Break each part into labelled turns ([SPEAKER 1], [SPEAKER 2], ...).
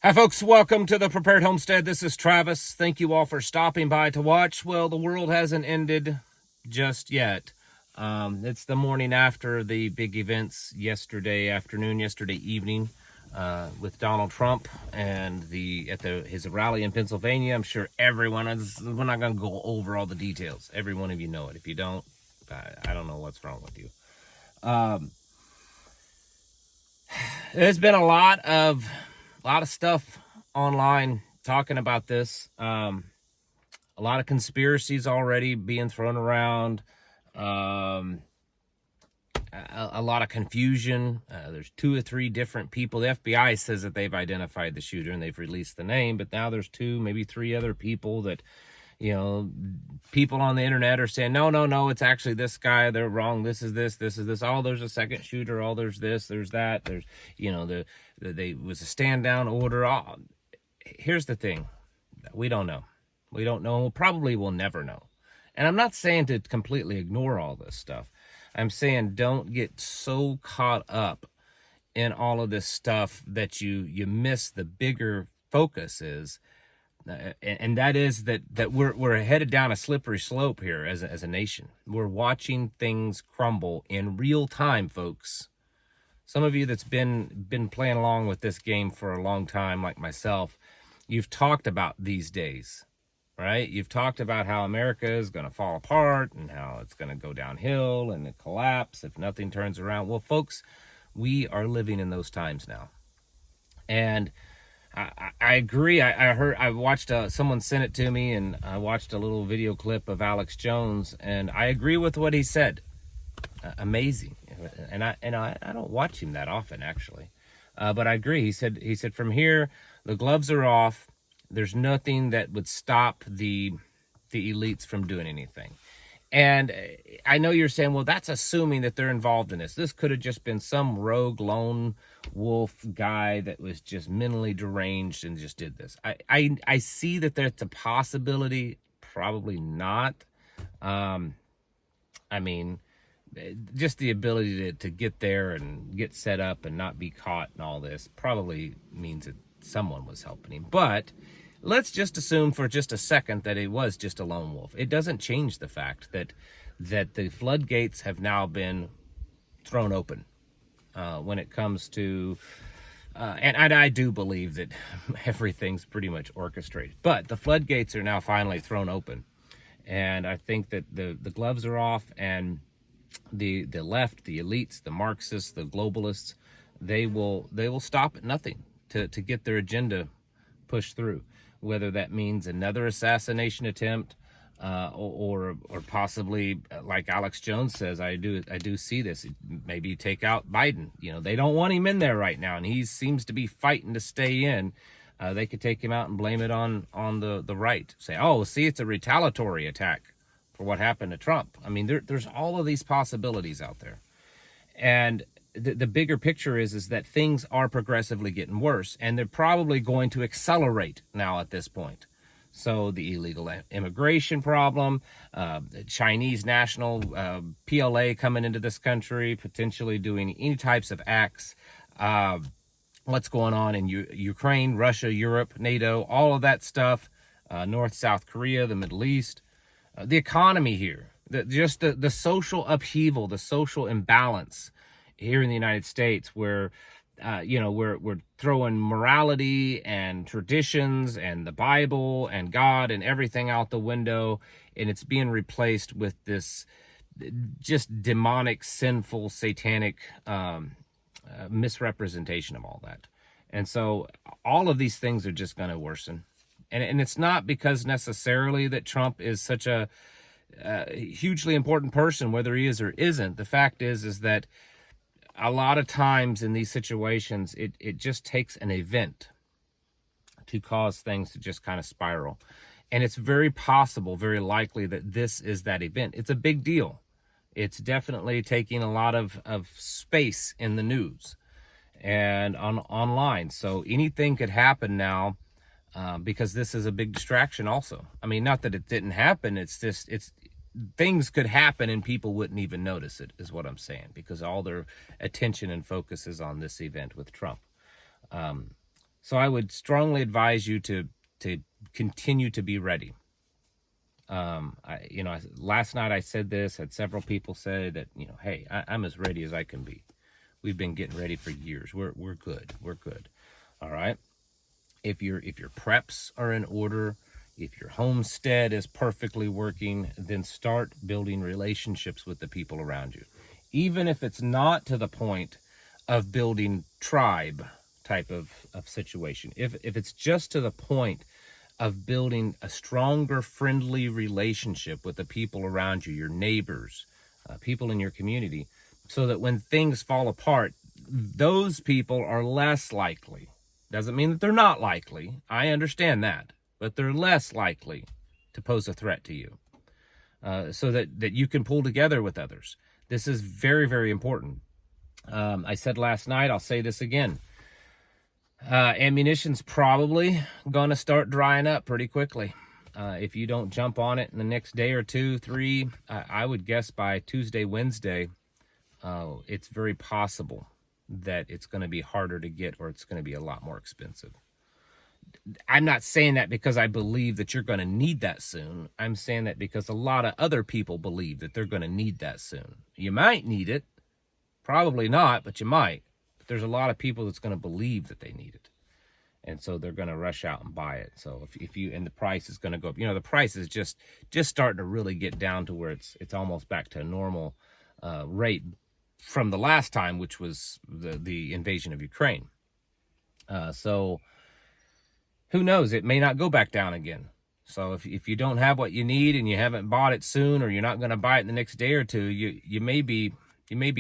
[SPEAKER 1] Hi folks, welcome to the Prepared Homestead. This is Travis. Thank you all for stopping by to watch. Well, the world hasn't ended just yet. It's the morning after the big events yesterday afternoon, yesterday evening, with Donald Trump and his rally in Pennsylvania. I'm sure we're not going to go over all the details. Every one of you know it. If you don't, I don't know what's wrong with you. There's been a lot of stuff online talking about this. A lot of conspiracies already being thrown around. A lot of confusion. There's 2 or 3 different people. The FBI says that they've identified the shooter and they've released the name, but now there's 2, maybe 3 other people that, people on the internet are saying, no, it's actually this guy. They're wrong. This is this. Oh, there's a second shooter. Oh, there's this, there's that. There's, they was a stand down order. Oh, here's the thing. We don't know. We don't know. Probably will never know. And I'm not saying to completely ignore all this stuff. I'm saying don't get so caught up in all of this stuff that you miss the bigger focus is. And that is that we're headed down a slippery slope here as a nation. We're watching things crumble in real time, folks. Some of you that's been playing along with this game for a long time, like myself, you've talked about these days, right? You've talked about how America is going to fall apart and how it's going to go downhill and collapse if nothing turns around. Well, folks, we are living in those times now. And I agree. I watched someone sent it to me, and I watched a little video clip of Alex Jones, and I agree with what he said. Amazing, and I don't watch him that often actually, but I agree. He said from here the gloves are off. There's nothing that would stop the elites from doing anything. And I know you're saying, well, that's assuming that they're involved in this. This could have just been some rogue lone wolf guy that was just mentally deranged and just did this. I see that there's a possibility, probably not. I mean, just the ability to get there and get set up and not be caught and all this probably means that someone was helping him. But let's just assume for just a second that it was just a lone wolf. It doesn't change the fact that the floodgates have now been thrown open when it comes to, and I do believe that everything's pretty much orchestrated. But the floodgates are now finally thrown open, and I think that the gloves are off, and the left, the elites, the Marxists, the globalists, they will stop at nothing to get their agenda pushed through. Whether that means another assassination attempt, or possibly, like Alex Jones says, I do see this. Maybe take out Biden. They don't want him in there right now, and he seems to be fighting to stay in. They could take him out and blame it on the right. Say, oh, see, it's a retaliatory attack for what happened to Trump. I mean, there's all of these possibilities out there, and the bigger picture is that things are progressively getting worse, and they're probably going to accelerate now at this point. So the illegal immigration problem, the Chinese national PLA coming into this country, potentially doing any types of acts, what's going on in Ukraine, Russia, Europe, NATO, all of that stuff, North, South Korea, the Middle East, the economy here, the social upheaval, the social imbalance here in the United States, where we're throwing morality and traditions and the Bible and God and everything out the window, and it's being replaced with this just demonic, sinful, satanic misrepresentation of all that. And so all of these things are just going to worsen, and it's not because necessarily that Trump is such a hugely important person, whether he is or isn't. The fact is that a lot of times in these situations, it just takes an event to cause things to just kind of spiral. And it's very possible, very likely that this is that event. It's a big deal. It's definitely taking a lot of space in the news and online. So anything could happen now because this is a big distraction also. I mean, not that it didn't happen. It's just, things could happen and people wouldn't even notice it, is what I'm saying, because all their attention and focus is on this event with Trump. So I would strongly advise you to continue to be ready. Last night I said this, had several people say that, hey, I'm as ready as I can be. We've been getting ready for years. We're good. We're good. All right. If your preps are in order, if your homestead is perfectly working, then start building relationships with the people around you. Even if it's not to the point of building tribe type of situation. If it's just to the point of building a stronger, friendly relationship with the people around you, your neighbors, people in your community, so that when things fall apart, those people are less likely. Doesn't mean that they're not likely. I understand that, but they're less likely to pose a threat to you, so that you can pull together with others. This is very, very important. I said last night, I'll say this again. Ammunition's probably going to start drying up pretty quickly. If you don't jump on it in the next day or two, three, I would guess by Tuesday, Wednesday, it's very possible that it's going to be harder to get, or it's going to be a lot more expensive. I'm not saying that because I believe that you're going to need that soon. I'm saying that because a lot of other people believe that they're going to need that soon. You might need it, probably not, but you might. But there's a lot of people that's going to believe that they need it, and so they're going to rush out and buy it. So if you, and the price is going to go up. The price is just starting to really get down to where it's almost back to a normal rate from the last time, which was the invasion of Ukraine. So who knows? It may not go back down again. So if you don't have what you need and you haven't bought it soon, or you're not going to buy it in the next day or two, you may be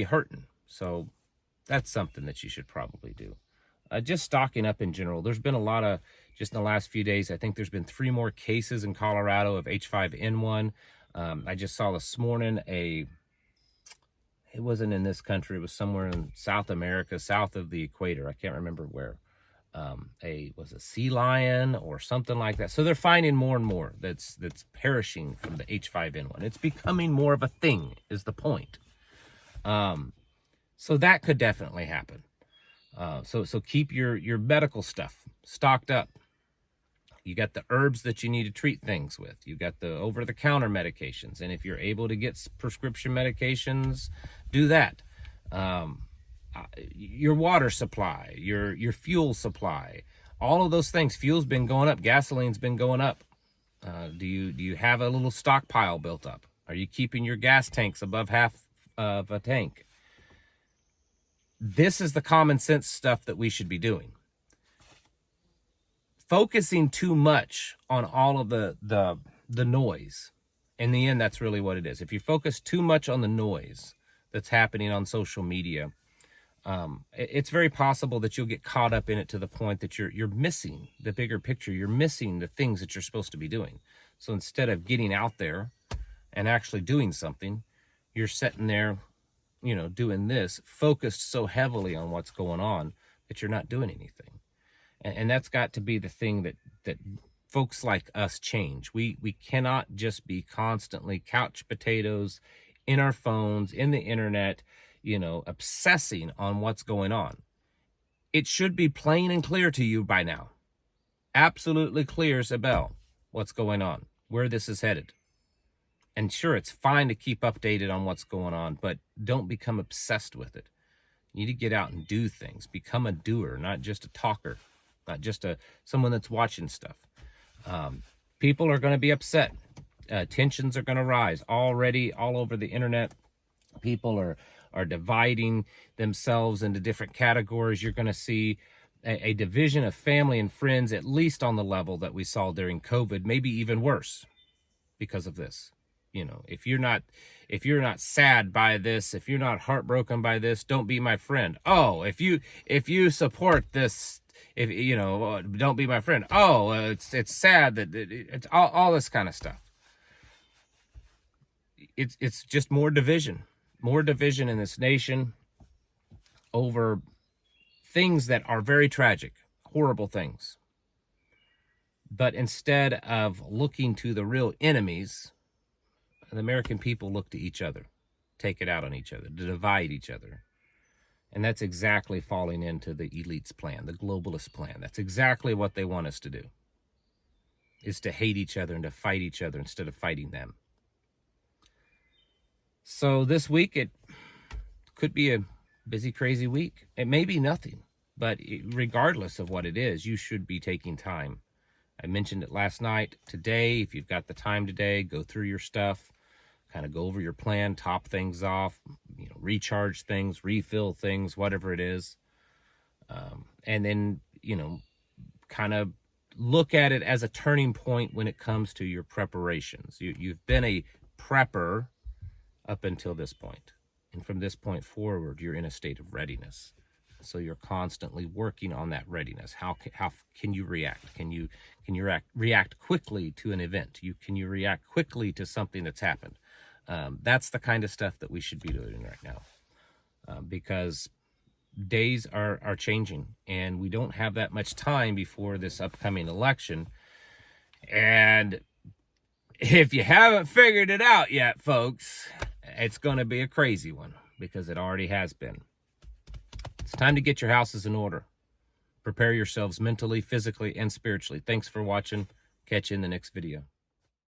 [SPEAKER 1] hurting. So that's something that you should probably do. Just stocking up in general. There's been a lot of, just in the last few days, I think there's been 3 more cases in Colorado of H5N1. I just saw this morning it wasn't in this country, it was somewhere in South America, south of the equator. I can't remember where. Was a sea lion or something like that. So they're finding more and more that's perishing from the H5N1. It's becoming more of a thing, is the point. So that could definitely happen. So keep your medical stuff stocked up. You got the herbs that you need to treat things with. You got the over-the-counter medications. And if you're able to get prescription medications, do that. Your water supply, your fuel supply, all of those things. Fuel's been going up. Gasoline's been going up. Do you have a little stockpile built up? Are you keeping your gas tanks above half of a tank? This is the common sense stuff that we should be doing. Focusing too much on all of the noise, in the end, that's really what it is. If you focus too much on the noise that's happening on social media, it's very possible that you'll get caught up in it to the point that you're missing the bigger picture. You're missing the things that you're supposed to be doing. So instead of getting out there and actually doing something, you're sitting there, doing this, focused so heavily on what's going on that you're not doing anything. And that's got to be the thing that folks like us change. We cannot just be constantly couch potatoes in our phones, in the internet, obsessing on what's going on. It should be plain and clear to you by now. Absolutely clear as a bell what's going on, where this is headed. And sure, it's fine to keep updated on what's going on, but don't become obsessed with it. You need to get out and do things. Become a doer, not just a talker, not just someone that's watching stuff. People are going to be upset. Tensions are going to rise. Already, all over the internet, people are dividing themselves into different categories. You're going to see a division of family and friends, at least on the level that we saw during COVID, maybe even worse because of this. If you're not sad by this, if you're not heartbroken by this, don't be my friend. Oh, if you support this, don't be my friend. Oh, it's sad that it's all this kind of stuff. It's just more division in this nation over things that are very tragic, horrible things. But instead of looking to the real enemies, the American people look to each other, take it out on each other, to divide each other. And that's exactly falling into the elites plan, the globalist plan. That's exactly what they want us to do, is to hate each other and to fight each other instead of fighting them. So this week, it could be a busy, crazy week. It may be nothing, but regardless of what it is, you should be taking time. I mentioned it last night. Today, if you've got the time today, go through your stuff, kind of go over your plan, top things off, recharge things, refill things, whatever it is. And then, kind of look at it as a turning point when it comes to your preparations. You've been a prepper up until this point. And from this point forward, you're in a state of readiness. So you're constantly working on that readiness. How can you react? Can you react quickly to an event? Can you react quickly to something that's happened? That's the kind of stuff that we should be doing right now, because days are changing, and we don't have that much time before this upcoming election. And if you haven't figured it out yet, folks, it's going to be a crazy one, because it already has been. It's time to get your houses in order. Prepare yourselves mentally, physically, and spiritually. Thanks for watching. Catch you in the next video.